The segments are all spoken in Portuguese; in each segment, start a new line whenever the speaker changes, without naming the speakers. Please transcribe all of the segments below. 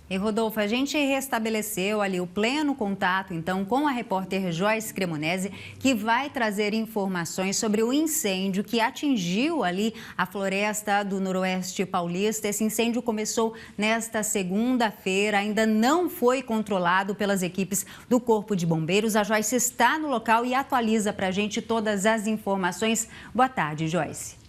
E Rodolfo, a gente restabeleceu ali o pleno contato, então, com a repórter Joyce Cremonese, que vai trazer informações sobre o incêndio que atingiu ali a floresta do Noroeste Paulista. Esse incêndio começou nesta segunda-feira, ainda não foi controlado pelas equipes do Corpo de Bombeiros. A Joyce está no local e atualiza para a gente todas as informações. Boa tarde, Joyce.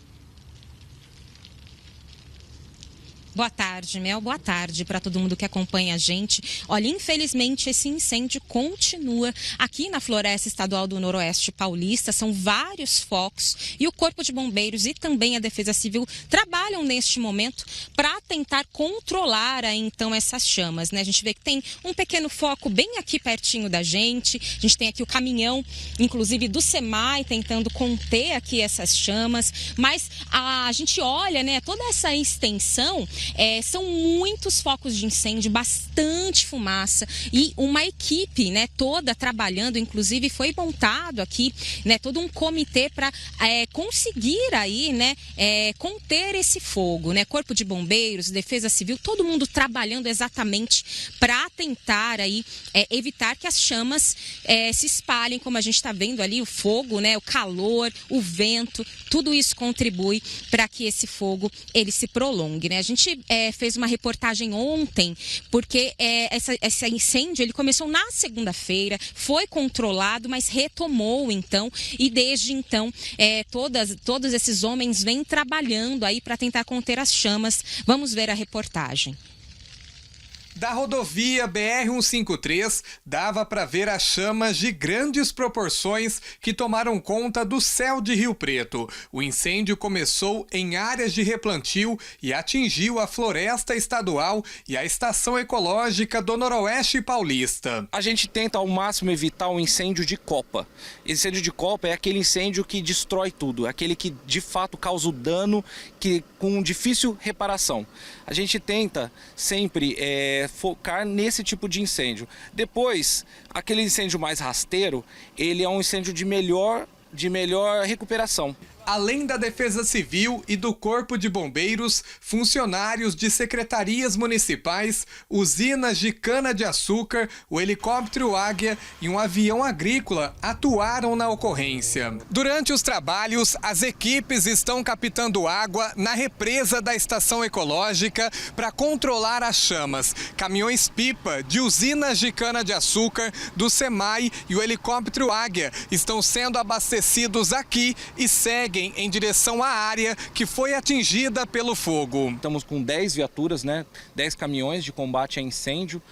Boa tarde, Mel. Boa tarde para todo mundo que acompanha a gente. Olha, infelizmente esse incêndio continua aqui na Floresta Estadual do Noroeste Paulista. São vários focos e o Corpo de Bombeiros e também a Defesa Civil trabalham neste momento para tentar controlar aí, então essas chamas, né? A gente vê que tem um pequeno foco bem aqui pertinho da gente. A gente tem aqui o caminhão, inclusive do SEMAI, tentando conter aqui essas chamas. Mas a gente olha, né, toda essa extensão. São muitos focos de incêndio, bastante fumaça e uma equipe, né, toda trabalhando, inclusive foi montado aqui, né, todo um comitê para conseguir aí, né, conter esse fogo, né, Corpo de Bombeiros, Defesa Civil, todo mundo trabalhando exatamente para tentar aí evitar que as chamas se espalhem, como a gente está vendo ali, o fogo, né, o calor, o vento, tudo isso contribui para que esse fogo ele se prolongue, né? A gente fez uma reportagem ontem, porque esse incêndio ele começou na segunda-feira, foi controlado, mas retomou então, e desde então todos esses homens vêm trabalhando aí para tentar conter as chamas. Vamos ver a reportagem.
Da rodovia BR-153, dava para ver as chamas de grandes proporções que tomaram conta do céu de Rio Preto. O incêndio começou em áreas de replantio e atingiu a Floresta Estadual e a Estação Ecológica do Noroeste Paulista.
A gente tenta ao máximo evitar o incêndio de copa. Incêndio de copa é aquele incêndio que destrói tudo, aquele que de fato causa o dano com difícil reparação. A gente tenta sempre focar nesse tipo de incêndio. Depois, aquele incêndio mais rasteiro, ele é um incêndio de melhor recuperação.
Além da Defesa Civil e do Corpo de Bombeiros, funcionários de secretarias municipais, usinas de cana-de-açúcar, o helicóptero Águia e um avião agrícola atuaram na ocorrência. Durante os trabalhos, as equipes estão captando água na represa da Estação Ecológica para controlar as chamas. Caminhões-pipa de usinas de cana-de-açúcar, do SEMAI e o helicóptero Águia estão sendo abastecidos aqui e seguem em direção à área que foi atingida pelo fogo.
Estamos com 10 viaturas, né? 10 caminhões de combate a incêndio,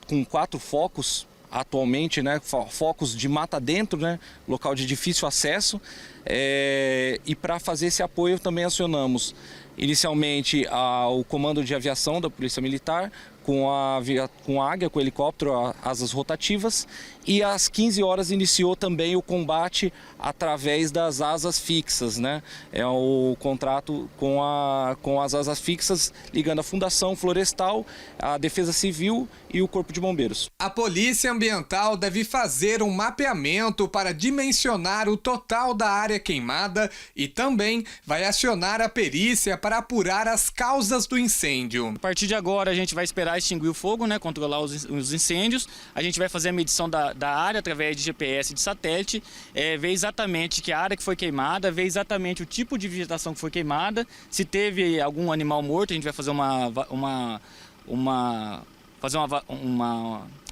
com 4 focos atualmente, né? Focos de mata dentro, né? Local de difícil acesso. E para fazer esse apoio também acionamos inicialmente o Comando de Aviação da Polícia Militar, com a Águia, com o helicóptero, asas rotativas, e às 15 horas iniciou também o combate através das asas fixas, né? É o contrato com as asas fixas ligando a Fundação Florestal, a Defesa Civil e o Corpo de Bombeiros.
A Polícia Ambiental deve fazer um mapeamento para dimensionar o total da área queimada e também vai acionar a perícia para apurar as causas do incêndio.
A partir de agora a gente vai esperar extinguir o fogo, né, controlar os incêndios. A gente vai fazer a medição da área através de GPS de satélite, ver exatamente que a área que foi queimada, ver exatamente o tipo de vegetação que foi queimada, se teve algum animal morto. A gente vai fazer uma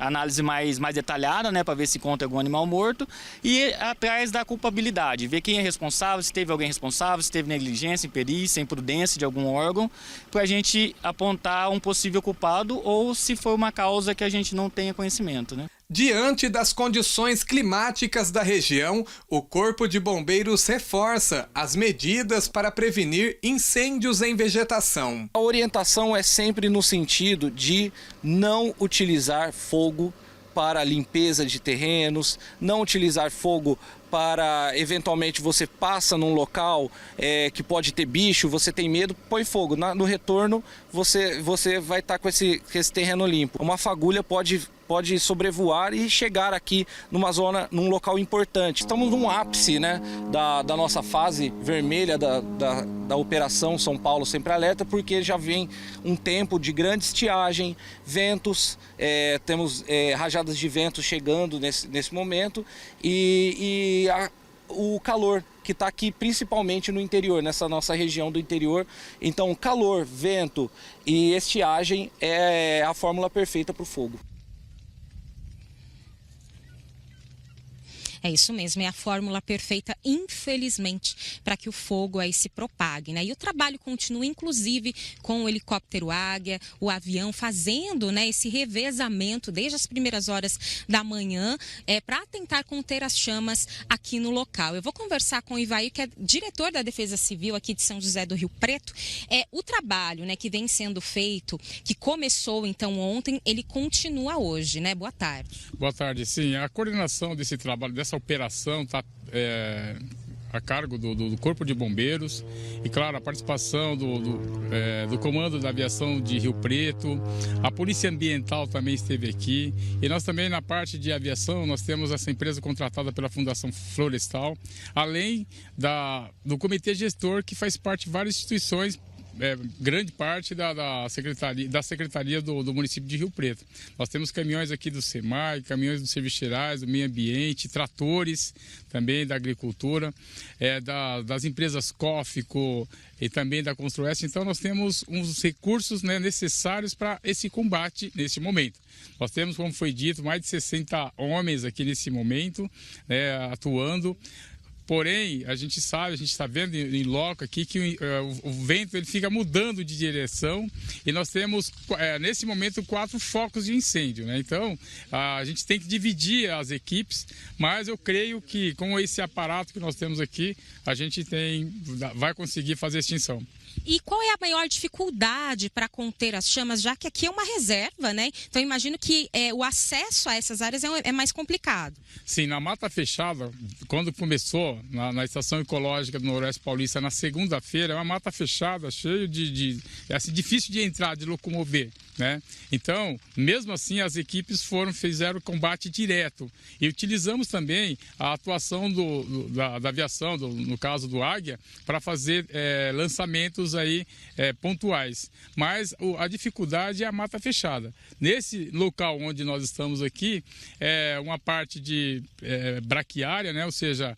análise mais detalhada, né, para ver se encontra algum animal morto, e ir atrás da culpabilidade, ver quem é responsável, se teve alguém responsável, se teve negligência, imperícia, imprudência de algum órgão, para a gente apontar um possível culpado ou se for uma causa que a gente não tenha conhecimento, né?
Diante das condições climáticas da região, o Corpo de Bombeiros reforça as medidas para prevenir incêndios em vegetação.
A orientação é sempre no sentido de não utilizar fogo para limpeza de terrenos, não utilizar fogo para, eventualmente, você passa num local que pode ter bicho, você tem medo, põe fogo. No retorno, você vai estar com esse terreno limpo. Uma fagulha pode pode sobrevoar e chegar aqui num local importante. Estamos num ápice, né, da nossa fase vermelha da Operação São Paulo Sempre Alerta, porque já vem um tempo de grande estiagem, ventos, temos rajadas de vento chegando nesse momento o calor que está aqui principalmente no interior, nessa nossa região do interior. Então, calor, vento e estiagem é a fórmula perfeita para o fogo.
É isso mesmo, é a fórmula perfeita, infelizmente, para que o fogo aí se propague, né? E o trabalho continua, inclusive, com o helicóptero Águia, o avião, fazendo, né, esse revezamento desde as primeiras horas da manhã, para tentar conter as chamas aqui no local. Eu vou conversar com o Ivair, que é diretor da Defesa Civil aqui de São José do Rio Preto. O trabalho, né, que vem sendo feito, que começou então ontem, ele continua hoje, né? Boa tarde.
Boa tarde, sim. A coordenação desse trabalho, dessa operação está a cargo do Corpo de Bombeiros e, claro, a participação do Comando da Aviação de Rio Preto. A Polícia Ambiental também esteve aqui e nós também, na parte de aviação, nós temos essa empresa contratada pela Fundação Florestal, além do Comitê Gestor, que faz parte de várias instituições, grande parte da Secretaria do município de Rio Preto. Nós temos caminhões aqui do SEMAI, caminhões dos Serviços Gerais, do Meio Ambiente, tratores também da agricultura, das empresas COFICO e também da Construeste. Então nós temos uns recursos, né, necessários para esse combate nesse momento. Nós temos, como foi dito, mais de 60 homens aqui nesse momento, né, atuando. Porém, a gente sabe, a gente está vendo em loco aqui que o vento ele fica mudando de direção e nós temos, nesse momento, 4 focos de incêndio, né? Então, a gente tem que dividir as equipes, mas eu creio que com esse aparato que nós temos aqui, a gente vai conseguir fazer a extinção.
E qual é a maior dificuldade para conter as chamas, já que aqui é uma reserva, né? Então, imagino que o acesso a essas áreas é mais complicado.
Sim, na Mata Fechada, quando começou na Estação Ecológica do Noroeste Paulista, na segunda-feira, é uma mata fechada, cheio assim, difícil de entrar, de locomover, né? Então, mesmo assim, as equipes fizeram combate direto. E utilizamos também a atuação da aviação, no caso do Águia, para fazer lançamentos aí pontuais. Mas a dificuldade é a mata fechada. Nesse local onde nós estamos aqui, uma parte de braquiária, né? Ou seja,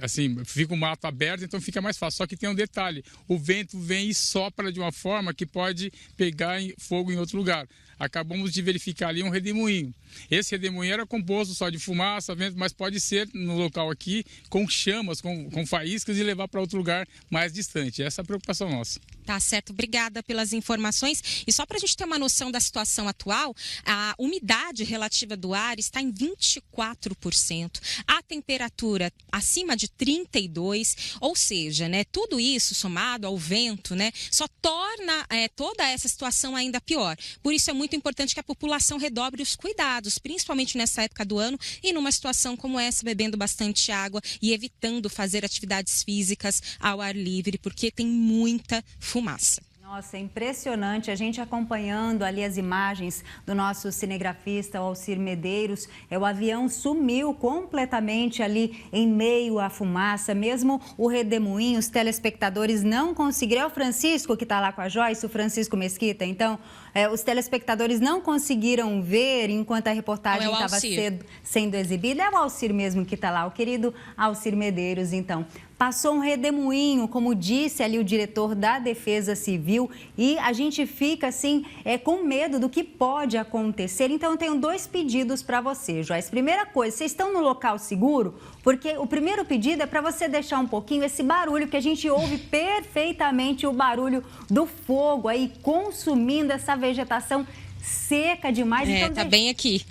assim, fica um mato aberto, então fica mais fácil. Só que tem um detalhe, o vento vem e sopra de uma forma que pode pegar fogo em outro lugar. Acabamos de verificar ali um redemoinho. Esse redemoinho era composto só de fumaça, vento, mas pode ser no local aqui com chamas, com faíscas e levar para outro lugar mais distante. Essa é a preocupação nossa.
Tá certo, obrigada pelas informações. E só para a gente ter uma noção da situação atual, a umidade relativa do ar está em 24%. A temperatura acima de 32%, ou seja, né, tudo isso somado ao vento, né, só torna toda essa situação ainda pior. Por isso é muito importante que a população redobre os cuidados, principalmente nessa época do ano e numa situação como essa, bebendo bastante água e evitando fazer atividades físicas ao ar livre, porque tem muita fumaça.
Nossa, é impressionante a gente acompanhando ali as imagens do nosso cinegrafista Alcir Medeiros. O avião sumiu completamente ali em meio à fumaça, mesmo o redemoinho, os telespectadores não conseguiram. É o Francisco que está lá com a Joyce, o Francisco Mesquita. Então, os telespectadores não conseguiram ver enquanto a reportagem estava sendo exibida. É o Alcir mesmo que está lá, o querido Alcir Medeiros, então. Passou um redemoinho, como disse ali o diretor da Defesa Civil, e a gente fica assim, com medo do que pode acontecer. Então, eu tenho 2 pedidos para você, Joyce. Primeira coisa, vocês estão no local seguro? Porque o primeiro pedido é para você deixar um pouquinho esse barulho, que a gente ouve perfeitamente o barulho do fogo aí consumindo essa vegetação seca demais. Então,
tá bem aqui.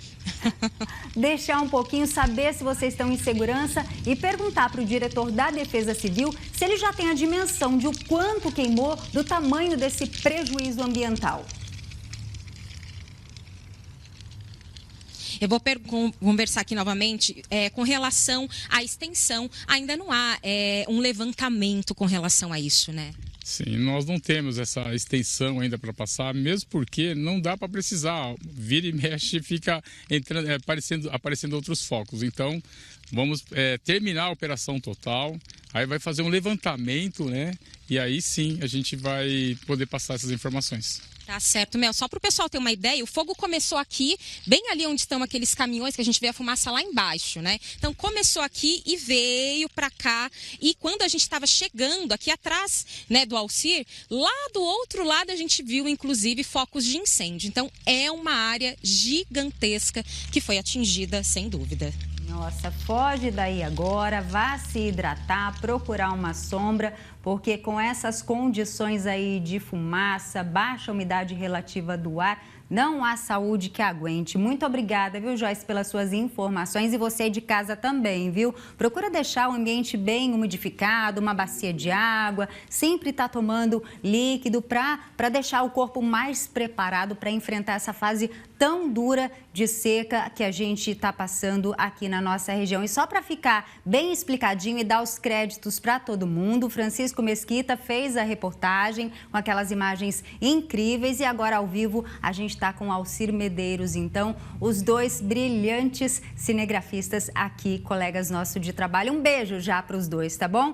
Deixar um pouquinho, saber se vocês estão em segurança e perguntar para o diretor da Defesa Civil se ele já tem a dimensão de o quanto queimou, do tamanho desse prejuízo ambiental.
Eu vou conversar aqui novamente com relação à extensão. Ainda não há um levantamento com relação a isso, né?
Sim, nós não temos essa extensão ainda para passar, mesmo porque não dá para precisar. Vira e mexe, fica entrando, aparecendo outros focos. Então, vamos terminar a operação total, aí vai fazer um levantamento, né? E aí sim a gente vai poder passar essas informações.
Tá certo, Mel. Só para o pessoal ter uma ideia, o fogo começou aqui, bem ali onde estão aqueles caminhões que a gente vê a fumaça lá embaixo, né? Então começou aqui e veio para cá. E quando a gente estava chegando aqui atrás, né, do Alcir, lá do outro lado a gente viu inclusive focos de incêndio. Então é uma área gigantesca que foi atingida, sem dúvida.
Nossa, foge daí agora, vá se hidratar, procurar uma sombra, porque com essas condições aí de fumaça, baixa umidade relativa do ar, não há saúde que aguente. Muito obrigada, viu, Joyce, pelas suas informações, e você de casa também, viu? Procura deixar o ambiente bem umidificado, uma bacia de água, sempre tá tomando líquido para deixar o corpo mais preparado para enfrentar essa fase tão dura de seca que a gente está passando aqui na nossa região. E só para ficar bem explicadinho e dar os créditos para todo mundo, o Francisco Mesquita fez a reportagem com aquelas imagens incríveis e agora ao vivo a gente está com o Alcir Medeiros. Então, os dois brilhantes cinegrafistas aqui, colegas nossos de trabalho. Um beijo já para os dois, tá bom?